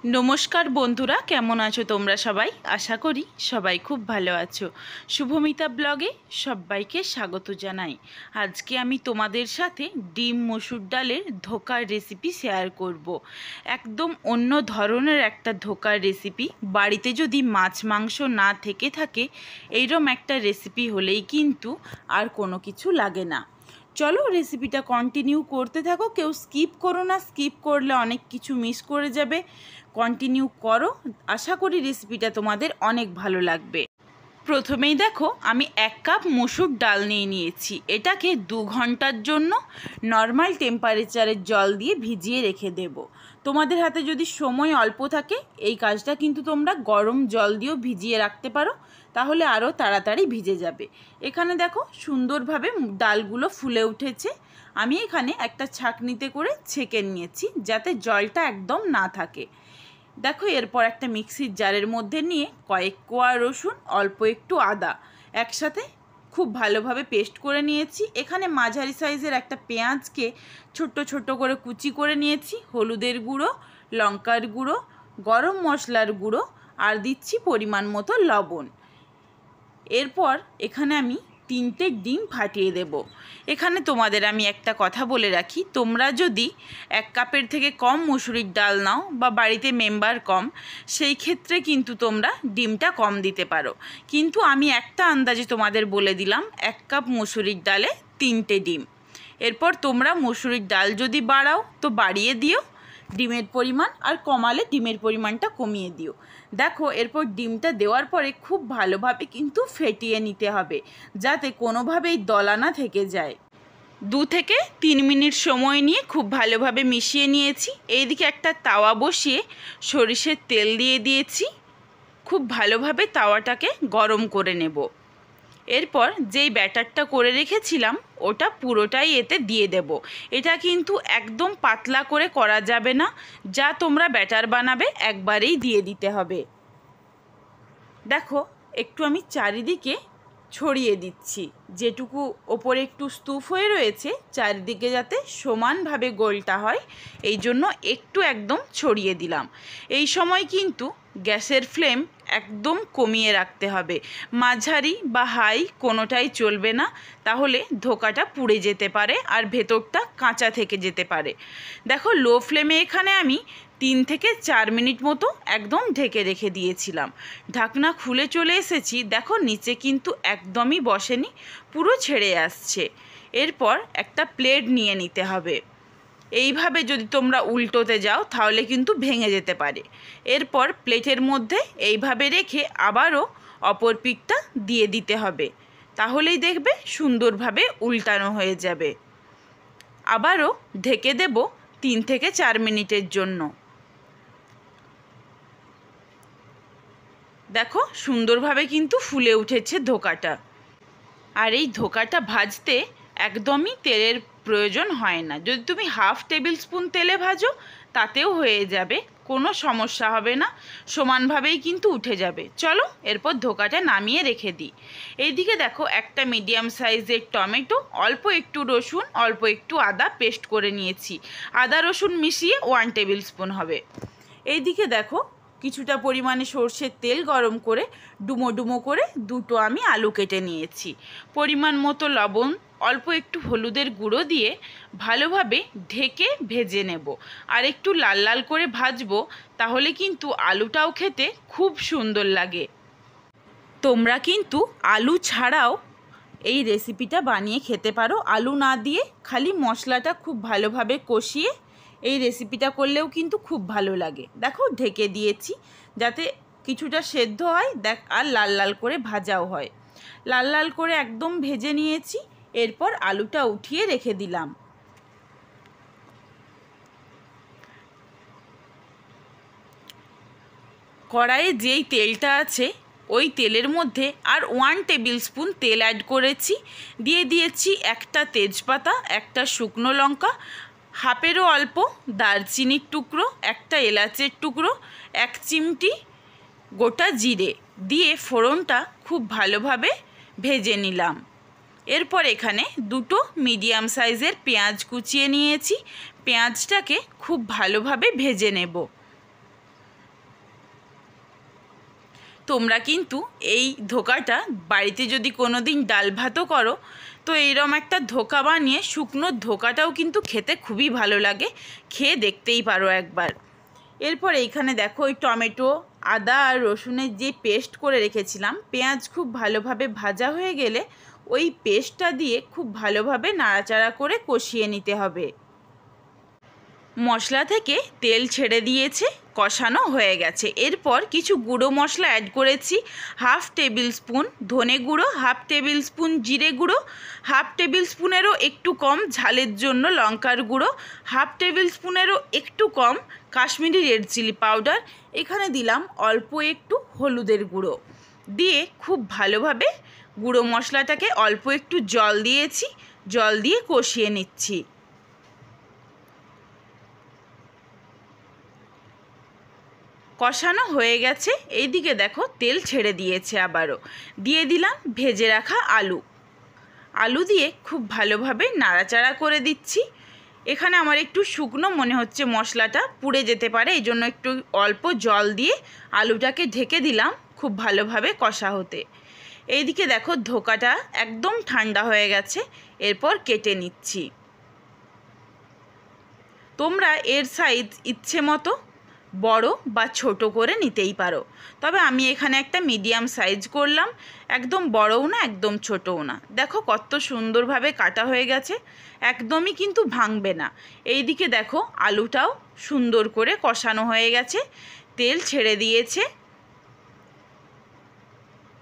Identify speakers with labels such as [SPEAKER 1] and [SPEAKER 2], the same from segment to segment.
[SPEAKER 1] নমস্কার বন্ধুরা, কেমন আছো তোমরা সবাই? আশা করি সবাই খুব ভালো আছো। শুভমিতা ব্লগে সবাইকে স্বাগত জানাই। আজকে আমি তোমাদের সাথে ডিম মসুর ডালের ধোকার রেসিপি শেয়ার করব। একদম অন্য ধরনের একটা ধোকার রেসিপি। বাড়িতে যদি মাছ মাংস না থেকে থাকে, এইরকম একটা রেসিপি হলেই কিন্তু আর কোনো কিছু লাগে না। চলো রেসিপিটা কন্টিনিউ করতে থাকো, কেউ স্কিপ করো না, স্কিপ করলে অনেক কিছু মিস করে যাবে। কন্টিনিউ করো, আশা করি রেসিপিটা তোমাদের অনেক ভালো লাগবে। প্রথমেই দেখো, আমি 1 কাপ মসুর ডাল নিয়েছি। এটাকে 2 ঘন্টার জন্য নর্মাল টেম্পারেচারের জল দিয়ে ভিজিয়ে রেখে দেব। তোমাদের হাতে যদি সময় অল্প থাকে, এই কাজটা কিন্তু তোমরা গরম জল দিয়েও ভিজিয়ে রাখতে পারো, তাহলে আরও তাড়াতাড়ি ভিজে যাবে। এখানে দেখো সুন্দরভাবে ডালগুলো ফুলে উঠেছে। আমি এখানে একটা ছাঁকনিতে করে ছেঁকে নিয়েছি, যাতে জলটা একদম না থাকে। দেখো, এরপর একটা মিক্সির জারের মধ্যে নিয়ে কয়েক কোয়া রসুন, অল্প একটু আদা একসাথে খুব ভালোভাবে পেস্ট করে নিয়েছি। এখানে মাঝারি সাইজের একটা পেঁয়াজকে ছোট্ট ছোট্ট করে কুচি করে নিয়েছি। হলুদের গুঁড়ো, লঙ্কার গুঁড়ো, গরম মশলার গুঁড়ো আর দিচ্ছি পরিমাণ মতো লবণ। এরপর এখানে আমি 3টে ডিম ফাটিয়ে দেব। এখানে তোমাদের আমি একটা কথা বলে রাখি, তোমরা যদি 1 কাপের থেকে কম মসুরির ডাল নাও বা বাড়িতে মেম্বার কম, সেই ক্ষেত্রে কিন্তু তোমরা ডিমটা কম দিতে পারো। কিন্তু আমি একটা আন্দাজে তোমাদের বলে দিলাম, 1 কাপ মসুরির ডালে 3টে ডিম। এরপর তোমরা মসুরির ডাল যদি বাড়াও তো বাড়িয়ে দিও ডিমের পরিমাণ, আর কমালে ডিমের পরিমাণটা কমিয়ে দিও। দেখো, এরপর ডিমটা দেওয়ার পরে খুব ভালোভাবে কিন্তু ফেটিয়ে নিতে হবে, যাতে কোনোভাবেই দলা না থেকে যায়। 2 থেকে 3 মিনিট সময় নিয়ে খুব ভালোভাবে মিশিয়ে নিয়েছি। এইদিকে একটা তাওয়া বসিয়ে সরিষের তেল দিয়ে দিয়েছি। খুব ভালোভাবে তাওয়াটাকে গরম করে নেব। এরপর যেই ব্যাটারটা করে রেখেছিলাম ওটা পুরোটাই এতে দিয়ে দেব। এটা কিন্তু একদম পাতলা করে করা যাবে না, যা তোমরা ব্যাটার বানাবে একবারেই দিয়ে দিতে হবে। দেখো, একটু আমি চারিদিকে ছড়িয়ে দিচ্ছি, যেটুকু ওপরে একটু স্তূপ হয়ে রয়েছে চারিদিকে যাতে সমানভাবে গোলটা হয়, এই জন্য একটু একদম ছড়িয়ে দিলাম। এই সময় কিন্তু গ্যাসের ফ্লেম একদম কমিয়ে রাখতে হবে, মাঝারি বা হাই কোনোটাই চলবে না, তাহলে ধোকাটা পুড়ে যেতে পারে আর ভেতরটা কাঁচা থেকে যেতে পারে। দেখো, লো ফ্লেমে এখানে আমি 3 থেকে 4 মিনিট মতো একদম ঢেকে রেখে দিয়েছিলাম। ঢাকনা খুলে চলে এসেছি। দেখো, নিচে কিন্তু একদমই বসেনি, পুরো ছেড়ে আসছে। এরপর একটা প্লেট নিয়ে নিতে হবে। এইভাবে যদি তোমরা উল্টোতে যাও তাহলে কিন্তু ভেঙে যেতে পারে। এরপর প্লেটের মধ্যে এইভাবে রেখে আবারও অপর পিঠটা দিয়ে দিতে হবে, তাহলেই দেখবে সুন্দরভাবে উল্টানো হয়ে যাবে। আবারও ঢেকে দেব 3 থেকে 4 মিনিটের জন্য। দেখো, সুন্দরভাবে কিন্তু ফুলে উঠেছে ধোকাটা। আর এই ধোকাটা ভাজতে একদমই তেলের প্রয়োজন হয় না। যদি তুমি 1/2 টেবিল স্পুন তেলে ভাজো তাতেও হয়ে যাবে, কোনো সমস্যা হবে না, সমানভাবেই কিন্তু উঠে যাবে। চলো এরপর ধোকাটা নামিয়ে রেখে দিই। এইদিকে দেখো, একটা মিডিয়াম সাইজের টমেটো, অল্প একটু রসুন, অল্প একটু আদা পেস্ট করে নিয়েছি। আদা রসুন মিশিয়ে 1 টেবিল স্পুন হবে। এইদিকে দেখো, কিছুটা পরিমাণে সর্ষের তেল গরম করে ডুমো ডুমো করে 2টো আমি আলু কেটে নিয়েছি। পরিমাণ মতো লবণ, অল্প একটু হলুদের গুঁড়ো দিয়ে ভালোভাবে ঢেকে ভেজে নেব। আর একটু লাল লাল করে ভাজবো, তাহলে কিন্তু আলুটাও খেতে খুব সুন্দর লাগে। তোমরা কিন্তু আলু ছাড়াও এই রেসিপিটা বানিয়ে খেতে পারো। আলু না দিয়ে খালি মশলাটা খুব ভালোভাবে কষিয়ে এই রেসিপিটা করলেও কিন্তু খুব ভালো লাগে। দেখো, ঢেকে দিয়েছি যাতে কিছুটা সেদ্ধ হয়, দেখ, আর লাল লাল করে ভাজাও হয়। লাল লাল করে একদম ভেজে নিয়েছি। এরপর আলুটা উঠিয়ে রেখে দিলাম। কড়াইয়ে যেই তেলটা আছে ওই তেলের মধ্যে আর 1 টেবিল স্পুন তেল অ্যাড করেছি। দিয়ে দিয়েছি একটা তেজপাতা, একটা শুকনো লঙ্কা, হাফেরও অল্প দারচিনির টুকরো, একটা এলাচের টুকরো, 1 চিমটি গোটা জিরে দিয়ে ফোড়নটা খুব ভালোভাবে ভেজে নিলাম। এরপর এখানে 2টো মিডিয়াম সাইজের পেঁয়াজ কুচিয়ে নিয়েছি। পেঁয়াজটাকে খুব ভালোভাবে ভেজে নেব। তোমরা কিন্তু এই ধোকাটা বাড়িতে যদি কোনো দিন ডাল ভাতও করো তো এইরকম একটা ধোকা বানিয়ে শুকনো ধোকাটাও কিন্তু খেতে খুবই ভালো লাগে, খেয়ে দেখতেই পারো একবার। এরপর এইখানে দেখো ওই টমেটো, আদা আর রসুনের যে পেস্ট করে রেখেছিলাম, পেঁয়াজ খুব ভালোভাবে ভাজা হয়ে গেলে ওই পেস্টটা দিয়ে খুব ভালোভাবে নাড়াচাড়া করে কষিয়ে নিতে হবে। মশলা থেকে তেল ছেড়ে দিয়েছে, কষানো হয়ে গেছে। এরপর কিছু গুঁড়ো মশলা অ্যাড করেছি। 1/2 টেবিল স্পুন ধনে গুঁড়ো, 1/2 টেবিল স্পুন জিরে গুঁড়ো, 1/2 টেবিল স্পুনেরও একটু কম ঝালের জন্য লঙ্কার গুঁড়ো, 1/2 টেবিল স্পুনেরও একটু কম কাশ্মীরি রেড চিলি পাউডার, এখানে দিলাম অল্প একটু হলুদের গুঁড়ো দিয়ে খুব ভালোভাবে গুঁড়ো মশলাটাকে অল্প একটু জল দিয়েছি, জল দিয়ে কষিয়ে নিচ্ছি। কষানো হয়ে গেছে। এইদিকে দেখো তেল ছেড়ে দিয়েছে, আবারও দিয়ে দিলাম ভেজে রাখা আলু দিয়ে খুব ভালোভাবে নাড়াচাড়া করে দিচ্ছি। এখানে আমার একটু শুকনো মনে হচ্ছে, মশলাটা পুড়ে যেতে পারে, এই জন্য একটু অল্প জল দিয়ে আলুটাকে ঢেকে দিলাম খুব ভালোভাবে কষা হতে। এইদিকে দেখো ধোকাটা একদম ঠান্ডা হয়ে গেছে, এরপর কেটে নিচ্ছি। তোমরা এর সাইজ ইচ্ছে মতো বড় বা ছোট করে নিতেই পারো, তবে আমি এখানে একটা মিডিয়াম সাইজ করলাম, একদম বড়ও না একদম ছোটও না। দেখো কত সুন্দরভাবে কাটা হয়ে গেছে, একদমই কিন্তু ভাঙবে না। এইদিকে দেখো আলুটাও সুন্দর করে কষানো হয়ে গেছে, তেল ছেড়ে দিয়েছে।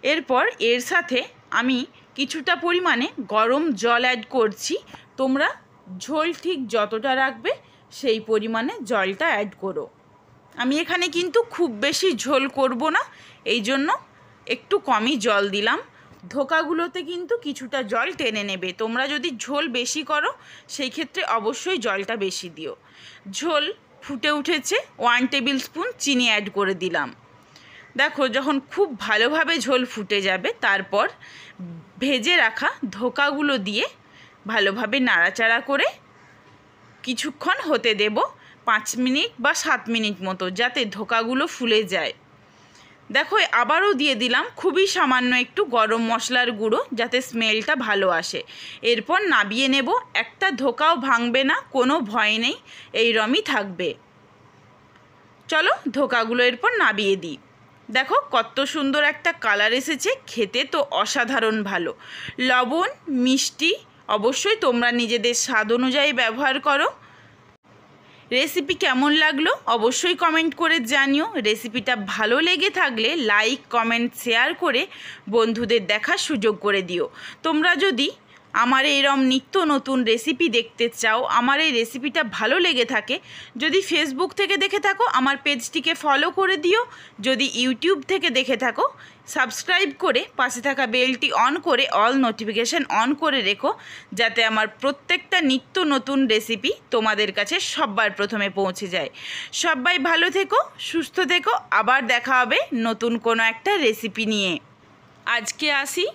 [SPEAKER 1] এরপর এর সাথে আমি কিছুটা পরিমাণে গরম জল অ্যাড করছি। তোমরা ঝোল ঠিক যতটা রাখবে সেই পরিমাণে জলটা অ্যাড করো। আমি এখানে কিন্তু খুব বেশি ঝোল করব না, এই জন্য একটু কমই জল দিলাম। ধোকাগুলোতে কিন্তু কিছুটা জল টেনে নেবে। তোমরা যদি ঝোল বেশি করো সেই ক্ষেত্রে অবশ্যই জলটা বেশি দিও। ঝোল ফুটে উঠেছে, 1 টেবিল স্পুন চিনি অ্যাড করে দিলাম। দেখো যখন খুব ভালোভাবে ঝোল ফুটে যাবে তারপর ভেজে রাখা ধোকাগুলো দিয়ে ভালোভাবে নাড়াচাড়া করে কিছুক্ষণ হতে দেব, 5 মিনিট বা 7 মিনিট মতো, যাতে ধোকাগুলো ফুলে যায়। দেখো আবারও দিয়ে দিলাম খুবই সামান্য একটু গরম মশলার গুঁড়ো, যাতে স্মেলটা ভালো আসে। এরপর নাবিয়ে নেব, একটা ধোকাও ভাঙবে না, কোনো ভয় নেই, এইরমই থাকবে। চলো ধোকাগুলো এরপর নাবিয়ে দিই। দেখো কত সুন্দর একটা কালার এসেছে, খেতে তো অসাধারণ ভালো। লবণ মিষ্টি অবশ্যই তোমরা নিজেদের স্বাদ অনুযায়ী ব্যবহার করো। রেসিপি কেমন লাগলো অবশ্যই কমেন্ট করে জানিও। রেসিপিটা ভালো লেগে থাকলে লাইক কমেন্ট শেয়ার করে বন্ধুদের দেখার সুযোগ করে দিও। তোমরা যদি আমার এইরকম নিত্য নতুন রেসিপি দেখতে চাও, আমার এই রেসিপিটা ভালো লেগে থাকে, যদি ফেসবুক থেকে দেখে থাকো আমার পেজটিকে ফলো করে দিও, যদি ইউটিউব থেকে দেখে থাকো সাবস্ক্রাইব করে পাশে থাকা বেলটি অন করে অল নোটিফিকেশান অন করে রেখো, যাতে আমার প্রত্যেকটা নিত্য নতুন রেসিপি তোমাদের কাছে সবার প্রথমে পৌঁছে যায়। সবাই ভালো থেকো, সুস্থ থেকো, আবার দেখা হবে নতুন কোনো একটা রেসিপি নিয়ে। আজকে আসি।